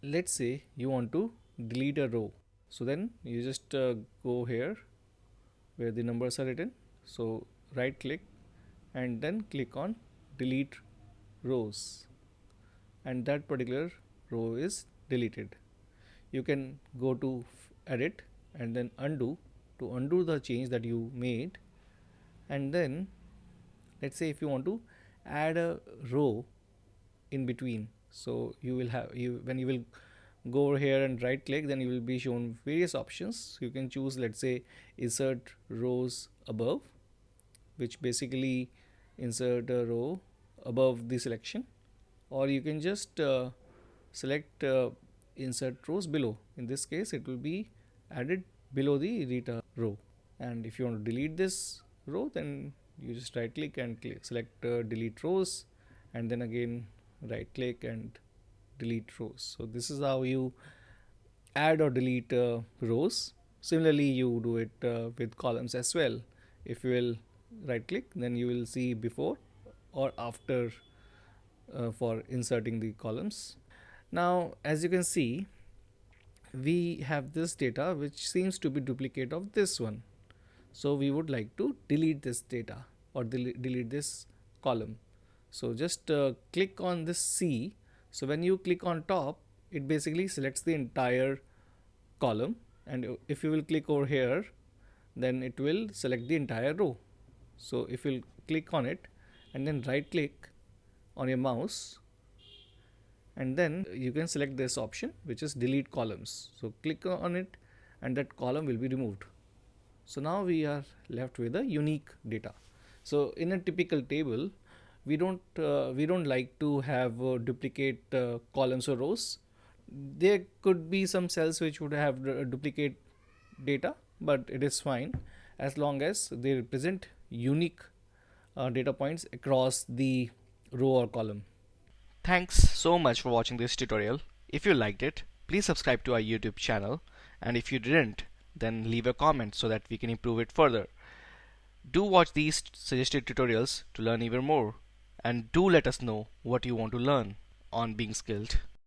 Let's say you want to delete a row. So then you just go here where the numbers are written. So right click and then click on delete rows, and that particular row is deleted. You can go to edit and then undo to undo the change that you made. And then let's say if you want to add a row in between, so you will have you when you will go over here and right click, then you will be shown various options. You can choose, let's say, insert rows above, which basically insert a row above the selection, or you can just select insert rows below. In this case it will be added below the data row. And if you want to delete this row, then you just right click and select delete rows, and then again right click and delete rows. So this is how you add or delete rows. Similarly you do it with columns as well. If you will right click, then you will see before or after for inserting the columns. Now as you can see, we have this data which seems to be duplicate of this one. So we would like to delete this data or delete this column. So just click on this C. So when you click on top, it basically selects the entire column, and if you will click over here, then it will select the entire row. So if you click on it and then right click on your mouse, and then you can select this option which is delete columns. So click on it and that column will be removed. So now we are left with a unique data. So in a typical table, we don't like to have duplicate columns or rows. There could be some cells which would have duplicate data, but it is fine as long as they represent unique data points across the row or column. Thanks so much for watching this tutorial. If you liked it, please subscribe to our YouTube channel, and if you didn't, then leave a comment so that we can improve it further. Do watch these suggested tutorials to learn even more, and do let us know what you want to learn on Being Skilled.